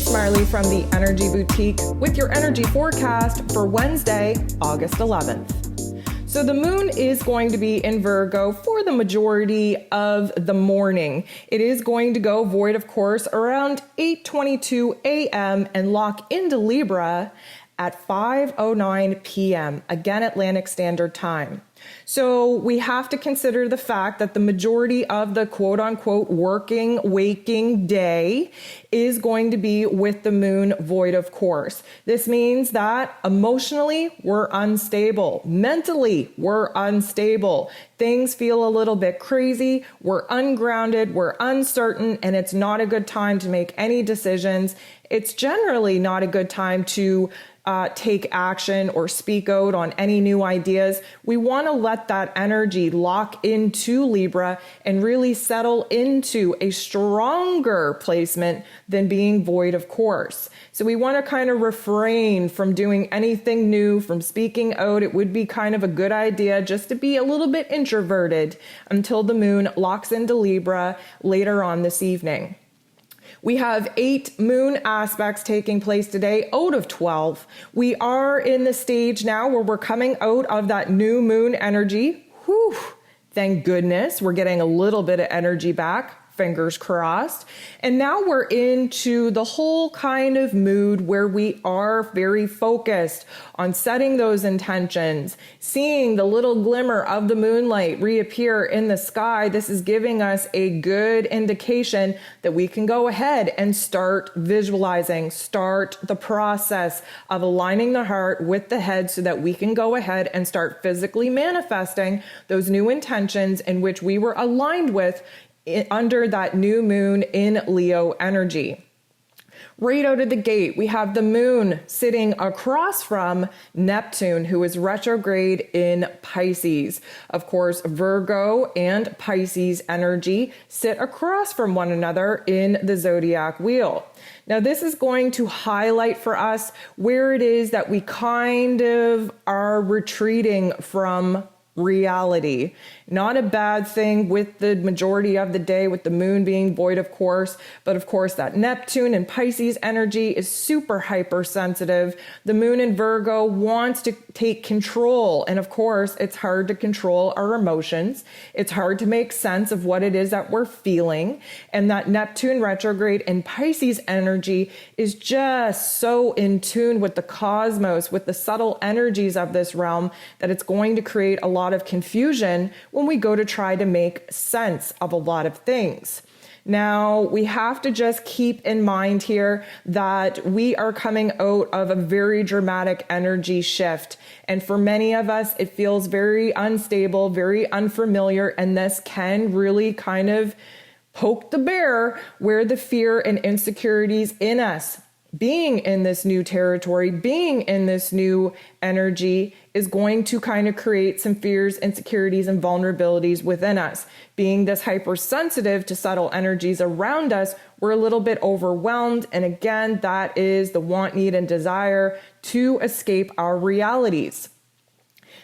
Smiley from the Energy Boutique with your energy forecast for Wednesday, August 11th. So the moon is going to be in Virgo for the majority of the morning. It is going to go void, of course, around 8:22 a.m. and lock into Libra at 5:09 p.m., again Atlantic Standard Time. So we have to consider the fact that the majority of the quote-unquote working, waking day is going to be with the moon void, of course. This means that emotionally, we're unstable. Mentally, we're unstable. Things feel a little bit crazy. We're ungrounded. We're uncertain, and it's not a good time to make any decisions. It's generally not a good time to take action or speak out on any new ideas. We want to let that energy lock into Libra and really settle into a stronger placement than being void, of course. So we want to kind of refrain from doing anything new, from speaking out. It would be kind of a good idea just to be a little bit introverted until the moon locks into Libra later on this evening. We have 8 moon aspects taking place today out of 12. We are in the stage now where we're coming out of that new moon energy. Whew, thank goodness we're getting a little bit of energy back. Fingers crossed. And now we're into the whole kind of mood where we are very focused on setting those intentions, seeing the little glimmer of the moonlight reappear in the sky. This is giving us a good indication that we can go ahead and start visualizing, start the process of aligning the heart with the head so that we can go ahead and start physically manifesting those new intentions in which we were aligned with under that new moon in Leo energy. Right out of the gate, we have the moon sitting across from Neptune, who is retrograde in Pisces. Of course, Virgo and Pisces energy sit across from one another in the zodiac wheel. Now, this is going to highlight for us where it is that we kind of are retreating from reality. Not a bad thing with the majority of the day, with the moon being void, of course, but of course that Neptune and Pisces energy is super hypersensitive. The moon in Virgo wants to take control, and of course it's hard to control our emotions. It's hard to make sense of what it is that we're feeling, and that Neptune retrograde and Pisces energy is just so in tune with the cosmos, with the subtle energies of this realm, that it's going to create a lot of confusion when we go to try to make sense of a lot of things. Now, we have to just keep in mind here that we are coming out of a very dramatic energy shift. And for many of us, it feels very unstable, very unfamiliar, and this can really kind of poke the bear where the fear and insecurities in us being in this new territory, being in this new energy is going to kind of create some fears, insecurities, and vulnerabilities within us. Being this hypersensitive to subtle energies around us, we're a little bit overwhelmed. And again, that is the want, need, and desire to escape our realities.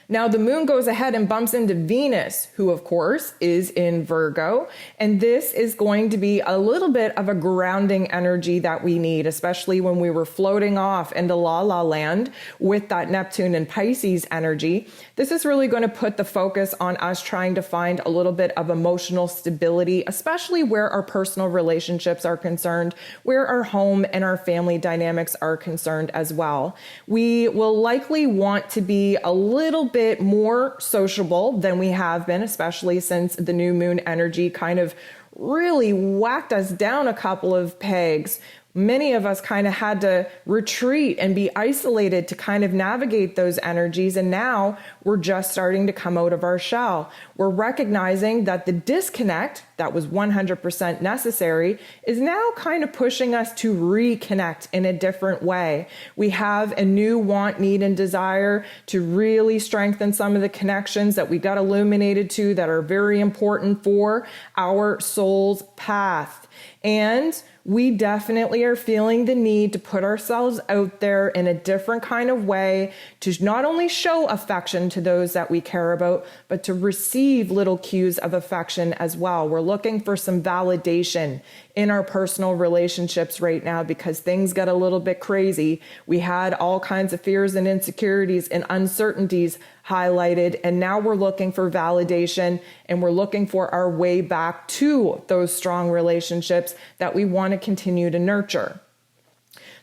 Now, the moon goes ahead and bumps into Venus, who, of course, is in Virgo. And this is going to be a little bit of a grounding energy that we need, especially when we were floating off into La La Land with that Neptune and Pisces energy. This is really going to put the focus on us trying to find a little bit of emotional stability, especially where our personal relationships are concerned, where our home and our family dynamics are concerned as well. We will likely want to be a little bit more sociable than we have been, especially since the new moon energy kind of really whacked us down a couple of pegs. Many of us kind of had to retreat and be isolated to kind of navigate those energies. And now we're just starting to come out of our shell. We're recognizing that the disconnect that was 100% necessary is now kind of pushing us to reconnect in a different way. We have a new want, need, and desire to really strengthen some of the connections that we got illuminated to that are very important for our soul's path. And We definitely are feeling the need to put ourselves out there in a different kind of way to not only show affection to those that we care about, but to receive little cues of affection as well. We're looking for some validation in our personal relationships right now because things get a little bit crazy. We had all kinds of fears and insecurities and uncertainties highlighted, and now we're looking for validation and we're looking for our way back to those strong relationships that we want to continue to nurture.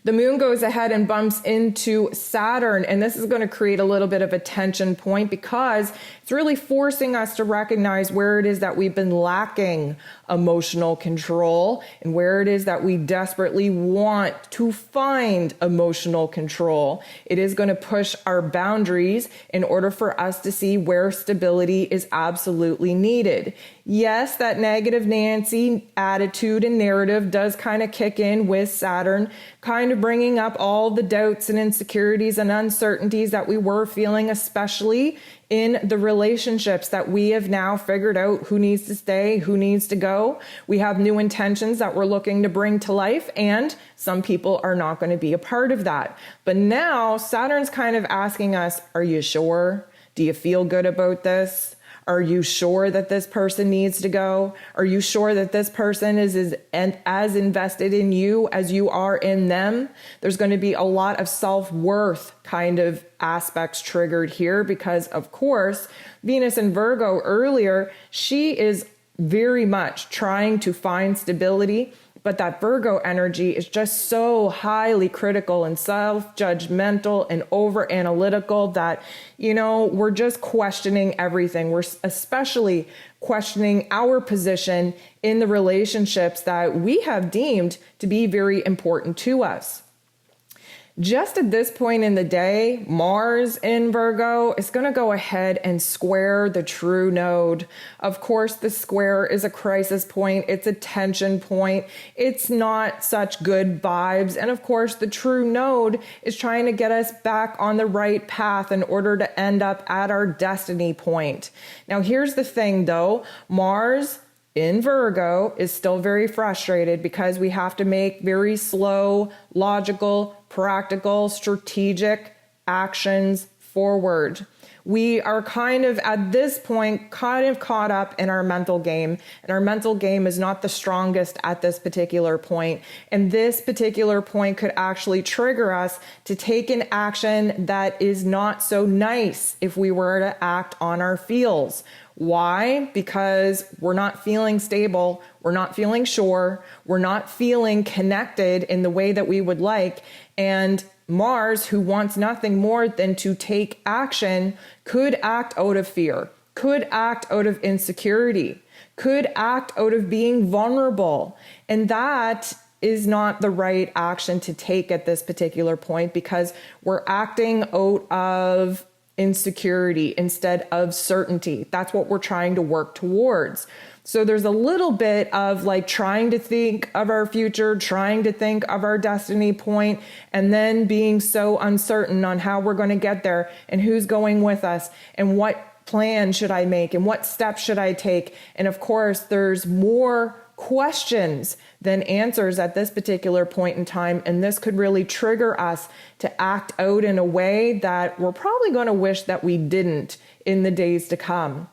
The moon goes ahead and bumps into Saturn, and this is going to create a little bit of a tension point because it's really forcing us to recognize where it is that we've been lacking emotional control and where it is that we desperately want to find emotional control. It is going to push our boundaries in order for us to see where stability is absolutely needed. Yes, that negative Nancy attitude and narrative does kind of kick in with Saturn, kind of bringing up all the doubts and insecurities and uncertainties that we were feeling, especially in the relationships that we have now figured out who needs to stay, who needs to go. We have new intentions that we're looking to bring to life, and some people are not going to be a part of that. But now Saturn's kind of asking us, are you sure? Do you feel good about this? Are you sure that this person needs to go? Are you sure that this person is as invested in you as you are in them? There's going to be a lot of self-worth kind of aspects triggered here because, of course, Venus in Virgo earlier, she is very much trying to find stability. But that Virgo energy is just so highly critical and self-judgmental and over-analytical that, we're just questioning everything. We're especially questioning our position in the relationships that we have deemed to be very important to us. Just at this point in the day, Mars in Virgo is going to go ahead and square the true node. Of course, the square is a crisis point. It's a tension point. It's not such good vibes. And of course, the true node is trying to get us back on the right path in order to end up at our destiny point. Now, here's the thing though, Mars in Virgo is still very frustrated because we have to make very slow, logical, practical, strategic actions forward. We are kind of at this point caught up in our mental game, and our mental game is not the strongest at this particular point. And this particular point could actually trigger us to take an action that is not so nice if we were to act on our feels. Why? Because we're not feeling stable, we're not feeling sure, we're not feeling connected in the way that we would like, and Mars, who wants nothing more than to take action, could act out of fear, could act out of insecurity, could act out of being vulnerable, and that is not the right action to take at this particular point because we're acting out of insecurity instead of certainty. That's what we're trying to work towards. So there's a little bit of like trying to think of our future, trying to think of our destiny point, and then being so uncertain on how we're going to get there and who's going with us and what plan should I make and what steps should I take. And of course, there's more questions than answers at this particular point in time, and this could really trigger us to act out in a way that we're probably going to wish that we didn't in the days to come.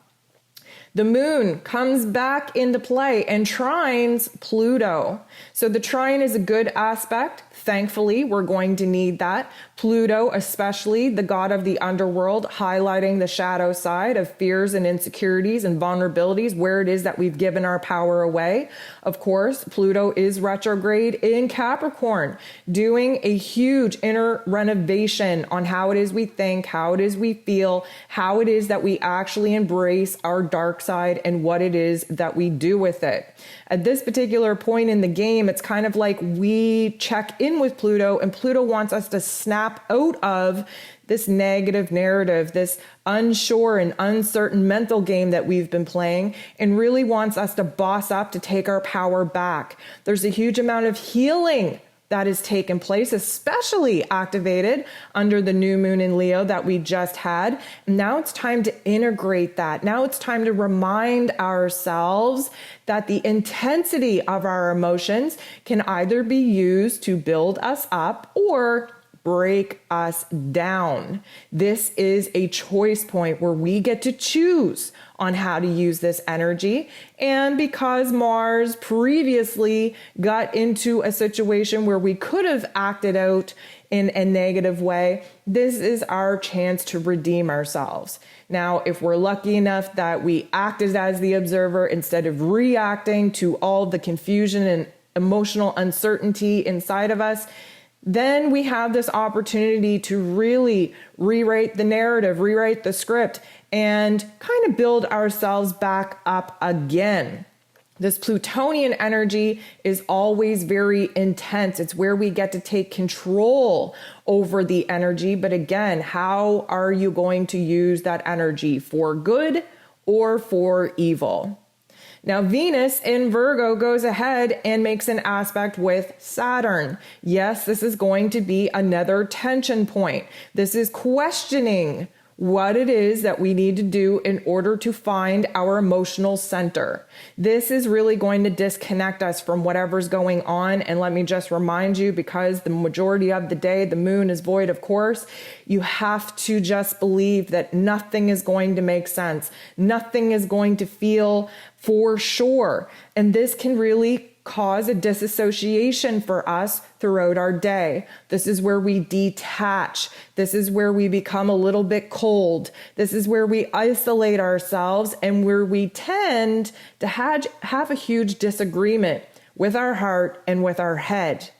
The moon comes back into play and trines Pluto. So the trine is a good aspect. Thankfully, we're going to need that. Pluto, especially the god of the underworld, highlighting the shadow side of fears and insecurities and vulnerabilities, where it is that we've given our power away. Of course, Pluto is retrograde in Capricorn, doing a huge inner renovation on how it is we think, how it is we feel, how it is that we actually embrace our dark side and what it is that we do with it. At this particular point in the game, it's kind of like we check in with Pluto, and Pluto wants us to snap out of this negative narrative, this unsure and uncertain mental game that we've been playing, and really wants us to boss up to take our power back. There's a huge amount of healing that has taken place, especially activated under the new moon in Leo that we just had. Now it's time to integrate that. Now it's time to remind ourselves that the intensity of our emotions can either be used to build us up or break us down. This is a choice point where we get to choose on how to use this energy. And because Mars previously got into a situation where we could have acted out in a negative way, this is our chance to redeem ourselves. Now, if we're lucky enough that we acted as the observer instead of reacting to all the confusion and emotional uncertainty inside of us, then we have this opportunity to really rewrite the narrative, rewrite the script, and kind of build ourselves back up again. This Plutonian energy is always very intense. It's where we get to take control over the energy. But again, how are you going to use that energy, for good or for evil? Now, Venus in Virgo goes ahead and makes an aspect with Saturn. Yes, this is going to be another tension point. This is questioning what it is that we need to do in order to find our emotional center. This is really going to disconnect us from whatever's going on. And let me just remind you, because the majority of the day, the moon is void, of course, you have to just believe that nothing is going to make sense. Nothing is going to feel for sure. And this can really cause a disassociation for us throughout our day. This is where we detach. This is where we become a little bit cold. This is where we isolate ourselves and where we tend to have a huge disagreement with our heart and with our head.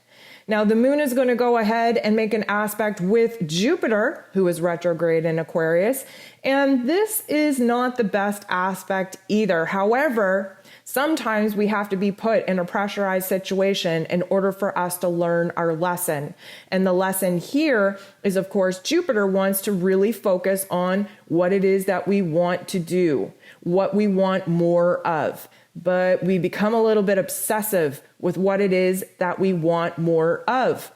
Now, the moon is going to go ahead and make an aspect with Jupiter, who is retrograde in Aquarius. And this is not the best aspect either. However, sometimes we have to be put in a pressurized situation in order for us to learn our lesson. And the lesson here is, of course, Jupiter wants to really focus on what it is that we want to do, what we want more of. But we become a little bit obsessive with what it is that we want more of.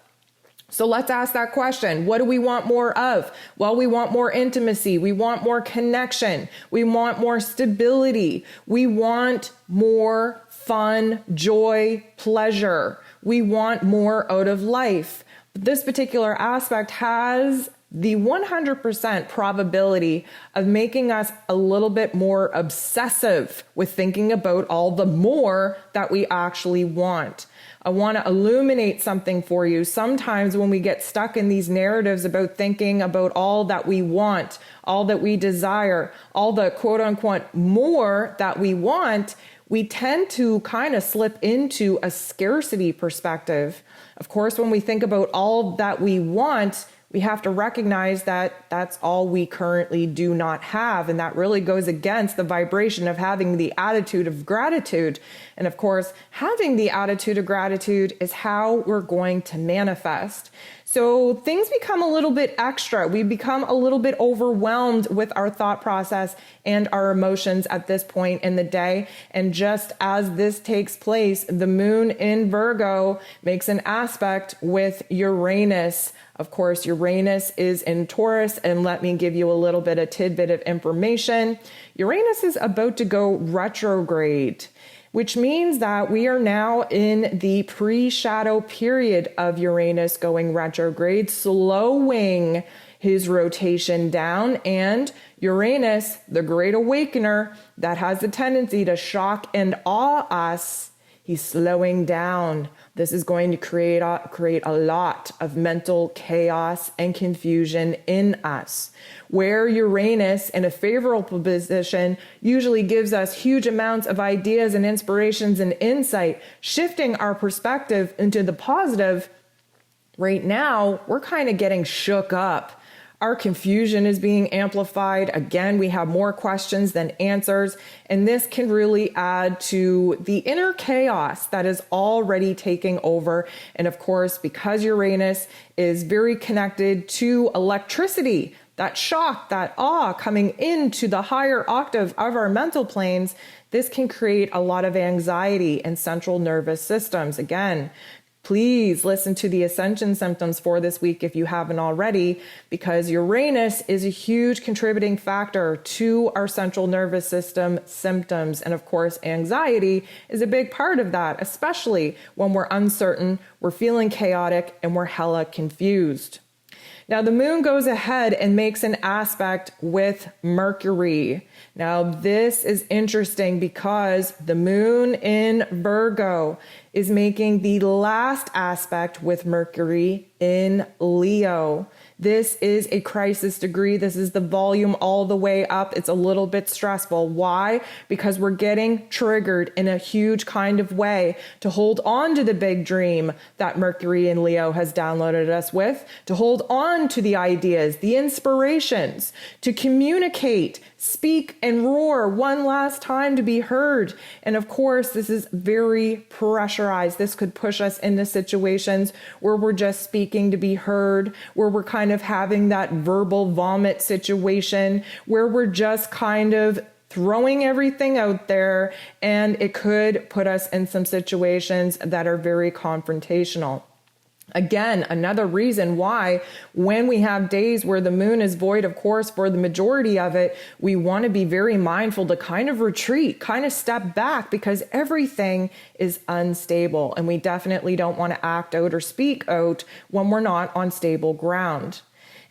So let's ask that question. What do we want more of? Well, we want more intimacy. We want more connection. We want more stability. We want more fun, joy, pleasure. We want more out of life. But this particular aspect has the 100% probability of making us a little bit more obsessive with thinking about all the more that we actually want. I want to illuminate something for you. Sometimes when we get stuck in these narratives about thinking about all that we want, all that we desire, all the quote unquote more that we want, we tend to kind of slip into a scarcity perspective. Of course, when we think about all that we want, we have to recognize that that's all we currently do not have. And that really goes against the vibration of having the attitude of gratitude. And of course, having the attitude of gratitude is how we're going to manifest. So things become a little bit extra. We become a little bit overwhelmed with our thought process and our emotions at this point in the day. And just as this takes place, the moon in Virgo makes an aspect with Uranus. Of course, Uranus is in Taurus, and let me give you a little bit of tidbit of information. Uranus is about to go retrograde, which means that we are now in the pre-shadow period of Uranus going retrograde, slowing his rotation down. And Uranus, the great awakener that has the tendency to shock and awe us, he's slowing down. This is going to create a lot of mental chaos and confusion in us. Where Uranus in a favorable position usually gives us huge amounts of ideas and inspirations and insight, shifting our perspective into the positive, right now we're kind of getting shook up. Our confusion is being amplified. Again, we have more questions than answers, and this can really add to the inner chaos that is already taking over. And of course, because Uranus is very connected to electricity, that shock, that awe coming into the higher octave of our mental planes, this can create a lot of anxiety in central nervous systems. Again, Please listen to the ascension symptoms for this week if you haven't already, because Uranus is a huge contributing factor to our central nervous system symptoms. And of course, anxiety is a big part of that, especially when we're uncertain, we're feeling chaotic, and we're hella confused. Now, the moon goes ahead and makes an aspect with Mercury. Now, this is interesting because the moon in Virgo is making the last aspect with Mercury in Leo. This is a crisis degree. This is the volume all the way up. It's a little bit stressful. Why? Because we're getting triggered in a huge kind of way to hold on to the big dream that Mercury in Leo has downloaded us with, to hold on to the ideas, the inspirations, to communicate, speak, and roar one last time to be heard. And of course, this is very pressurized. This could push us into situations where we're just speaking to be heard, where we're kind of having that verbal vomit situation, where we're just kind of throwing everything out there, and it could put us in some situations that are very confrontational. Again, another reason why when we have days where the moon is void, of course, for the majority of it, we want to be very mindful to kind of retreat, kind of step back, because everything is unstable. And we definitely don't want to act out or speak out when we're not on stable ground.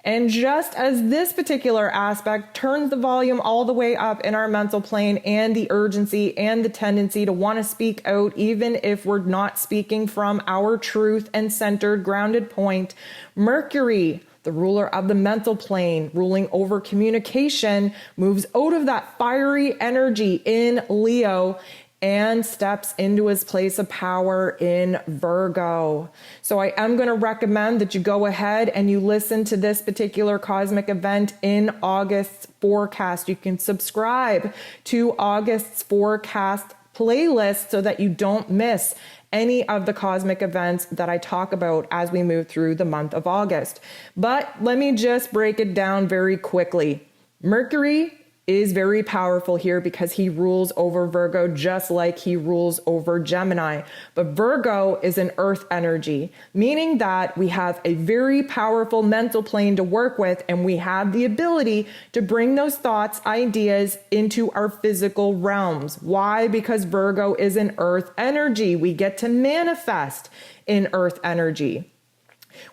And just as this particular aspect turns the volume all the way up in our mental plane, and the urgency and the tendency to want to speak out, even if we're not speaking from our truth and centered, grounded point, Mercury, the ruler of the mental plane, ruling over communication, moves out of that fiery energy in Leo and steps into his place of power in Virgo. So I am going to recommend that you go ahead and you listen to this particular cosmic event in August's forecast. You can subscribe to August's forecast playlist so that you don't miss any of the cosmic events that I talk about as we move through the month of August. But let me just break it down very quickly. Mercury is very powerful here because he rules over Virgo just like he rules over Gemini. But Virgo is an earth energy, meaning that we have a very powerful mental plane to work with, and we have the ability to bring those thoughts, ideas into our physical realms. Why? Because Virgo is an earth energy. We get to manifest in earth energy.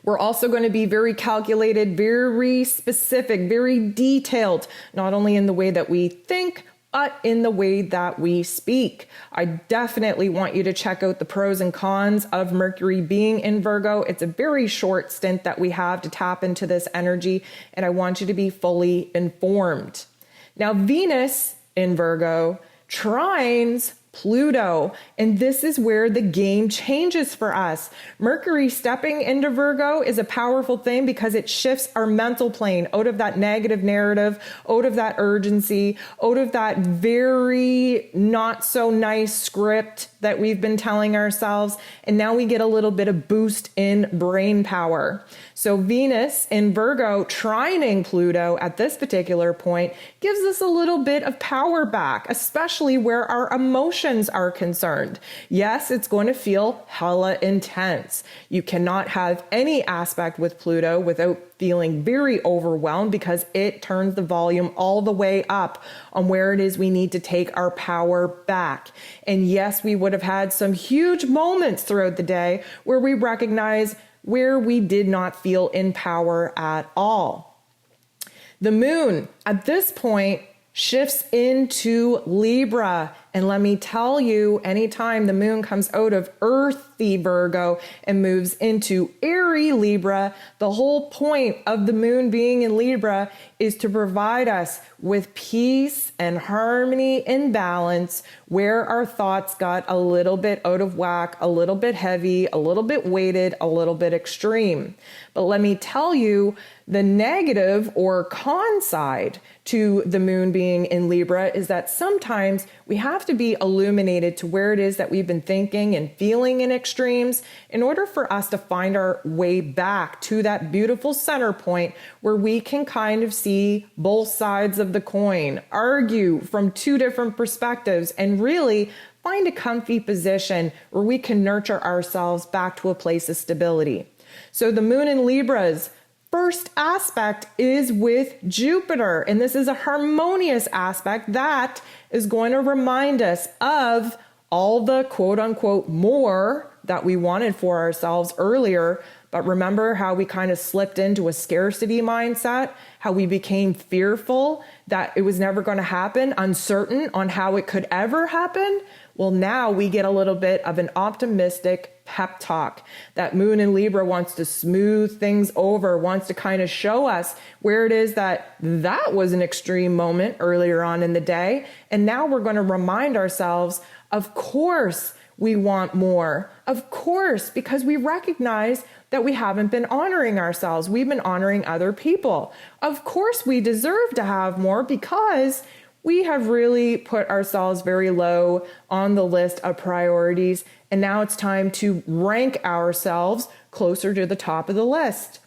We're also going to be very calculated, very specific, very detailed, not only in the way that we think, but in the way that we speak. I definitely want you to check out the pros and cons of Mercury being in Virgo. It's a very short stint that we have to tap into this energy, and I want you to be fully informed. Now, Venus in Virgo trines Pluto, and this is where the game changes for us. Mercury stepping into Virgo is a powerful thing because it shifts our mental plane out of that negative narrative, out of that urgency, out of that very not so nice script that we've been telling ourselves, and now we get a little bit of boost in brain power. So Venus in Virgo trining Pluto at this particular point gives us a little bit of power back, especially where our emotions are concerned. Yes, it's going to feel hella intense. You cannot have any aspect with Pluto without feeling very overwhelmed because it turns the volume all the way up on where it is we need to take our power back. And yes, we would have had some huge moments throughout the day where we recognize where we did not feel in power at all. The moon at this point shifts into Libra. And let me tell you, anytime the moon comes out of earthy Virgo and moves into airy Libra, the whole point of the moon being in Libra is to provide us with peace and harmony and balance where our thoughts got a little bit out of whack, a little bit heavy, a little bit weighted, a little bit extreme. But let me tell you, the negative or con side to the moon being in Libra is that sometimes we have to be illuminated to where it is that we've been thinking and feeling in extremes in order for us to find our way back to that beautiful center point where we can kind of see both sides of the coin, argue from two different perspectives, and really find a comfy position where we can nurture ourselves back to a place of stability. So the moon in Libra's first aspect is with Jupiter, and this is a harmonious aspect that is going to remind us of all the quote unquote more that we wanted for ourselves earlier. But remember how we kind of slipped into a scarcity mindset, how we became fearful that it was never going to happen, uncertain on how it could ever happen? Well, now we get a little bit of an optimistic pep talk. That moon in Libra wants to smooth things over, wants to kind of show us where it is that was an extreme moment earlier on in the day. And now we're going to remind ourselves, of course, we want more. Of course, because we recognize that we haven't been honoring ourselves. We've been honoring other people. Of course, we deserve to have more because we have really put ourselves very low on the list of priorities. And now it's time to rank ourselves closer to the top of the list.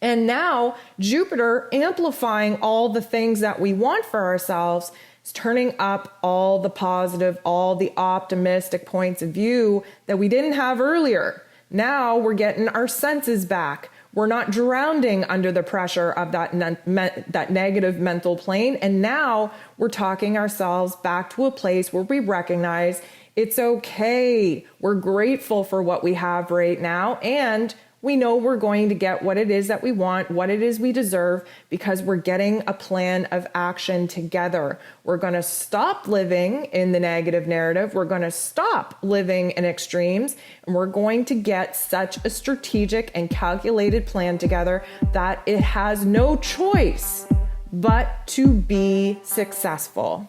And now Jupiter, amplifying all the things that we want for ourselves, is turning up all the positive, all the optimistic points of view that we didn't have earlier. Now we're getting our senses back. We're not drowning under the pressure of that negative mental plane. And now we're talking ourselves back to a place where we recognize it's okay. We're grateful for what we have right now. And we know we're going to get what it is that we want, what it is we deserve, because we're getting a plan of action together. We're going to stop living in the negative narrative. We're going to stop living in extremes, and we're going to get such a strategic and calculated plan together that it has no choice but to be successful.